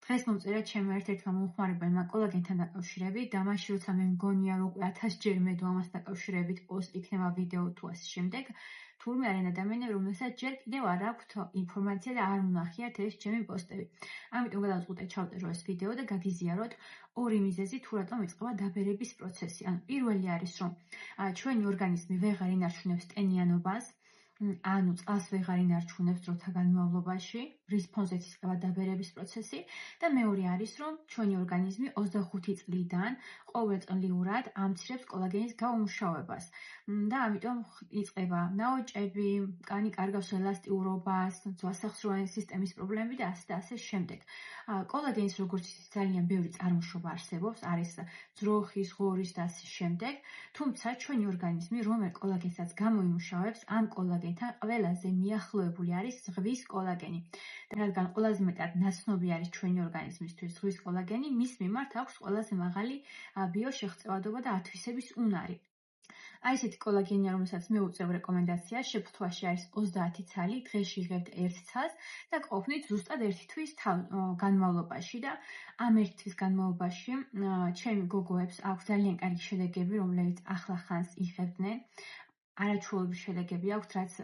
დღეს მომწერა ჩემმა ერთ-ერთმა მომხმარებელმა კოლაგენთან დაკავშირებით და მაშინ როცა მე მგონია რომ უკვე 1000-ჯერ მედო ამას დაკავშირებით პოსტ იქნება ვიდეო თუ ასე შემდეგ, თურმე არიან ადამიანები, რომელსაც ჯერ კიდევ არ აქვთ ინფორმაცია და არ უნახიათ ეს ჩემი პოსტები. ამიტომ გადავწყვიტე ჩავწერო ეს ვიდეო და გაგიზიაროთ ორი მიზეზი თუ რატომ იწყება დაბერების პროცესი. ანუ პირველი არის რომ ჩვენი ორგანიზმი ვეღარ ინარჩუნებს ტენიანობას, ანუ წყალს ვეღარ ინარჩუნებს დროთა განმავლობაში, რის ფონზეც იწყება დაბერების პროცესი და მეორე არის რომ ჩვენი ორგანიზმი 25 წლიდან ყოველწლიურად ამცირებს კოლაგენის გაუმუშავებას და ამიტომ იწყება ნაოჭები, კანი კარგავს ელასტიურობას, ძვასახსროვანი სისტემის პრობლემები და ასე შემდეგ. კოლაგენის როგორც იცით ძალიან ბევრი წარმოშობა არსებობს, არის ძროხის, ღორის და ასე შემდეგ, თუმცა ჩვენი ორგანიზმი რომელ კოლაგენსაც გამოიმუშავებს, ამ კოლაგენთან ყველაზე მიახლოებული არის ზღვის კოლაგენი. და რადგან ყველაზე მეტად ნაცნობი არის ჩვენი ორგანიზმისთვის ზღვის კოლაგენი, მის მიმართ აქვს ყველაზე მაღალი ბიოშეღწევადობა და ათვისების უნარი. აი ესეთი კოლაგენია, რომელსაც მე უწევ რეკომენდაციას, შეფუთვაში არის 30 ცალი, დღეში იღებთ 1 ცალს და ყოფნით ზუსტად 1 თვის განმავლობაში და ამ 1 თვის განმავლობაში ჩემი გოგოებს აქვს ძალიან კარგი შედეგები, რომლებიც ახლა ხანს იღებდნენ. არაჩვეულებრივი შედეგები აქვს, რაც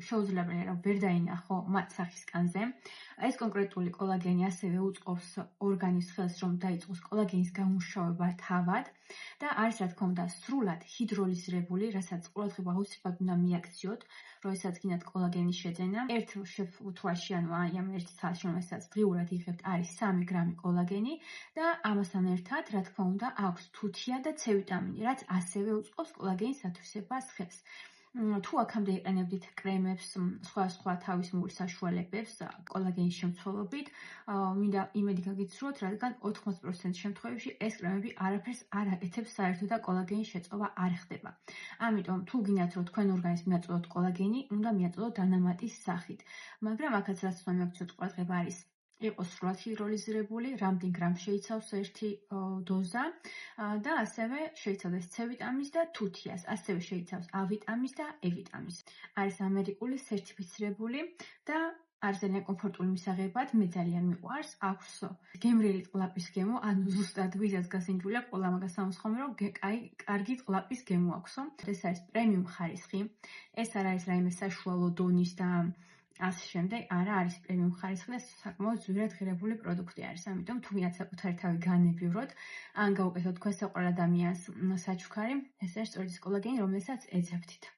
შეუძლებელია რომ ვერ დაინახო მათ სახისკანზე. ეს კონკრეტული კოლაგენი ასევე უწყობს ორგანიზმს ხელს, რომ დაიწყოს კოლაგენის გამუშავება თავად და არის რა თქმა უნდა სრულად ჰიდროლიზირებული, რასაც ყურადღება აუცილებლად უნდა მიაქციოთ, როდესაც გინდათ კოლაგენის შეძენა. ერთ შეფუთვაში, ანუ აი ამ ერთ ცალში, რომელსაც დღიურად იღებთ, არის 3 გრამი კოლაგენი და ამასთან ერთად, რა თქმა უნდა, აქვს თუთია და C ვიტამინი, რაც ასევე უწყობს კოლაგენის ათვისებას ხელს. თუ აქამდე იყენებდით კრემებს, სხვა თავისმური საშუალებებს კოლაგენის შემცველობით, მინდა იმედი გაგიცრუოთ, რადგან 80% შემთხვევებში ეს კრემები არაფერს არ აკეთებს საერთოდ და კოლაგენის შეწყობა არ ხდება. ამიტომ თუ გინდათ რომ თქვენ ორგანიზმს მიაწოდოთ კოლაგენი, უნდა მიაწოდოთ დანამატის სახით. მაგრამ აქაც რაც უნდა მიაქციოთ ყურადღება არის იყოს სრულად ჰიდროლიზირებული, რამდენ გრამს შეიცავს ერთი დოზა და ასევე შეიცავს C ვიტამინს და თუთიას, ასევე შეიცავს A ვიტამინს და E ვიტამინს. არის ამერიკული სერტიფიცირებული და არის ძალიან კომფორტული მისაღებად, მე ძალიან მიყვარს, აქვს გემრიელი ყლაპის გემო, ანუ ზუსტად ვისაც გასინჯული აქვს, ყველა მაგას ამოსხამი, რომ კარგი ყლაპის გემო აქვსო. ეს არის პრემიუმ ხარისხი, ეს არ არის რაიმე საშუალო დონის და ასე შემდეგ, არა არის პრემიუმ ხარისხი და საკმაოდ ძვირად ღირებული პროდუქტი არის. ამიტომ თუ ვინაც საკუთარი თავი განებივროთ, ან გაუკეთოთ თქვენ საყვარელ ადამიანს საჩუქარი, ეს არის სწორედ ის კოლაგენი, რომელსაც ეძებდით.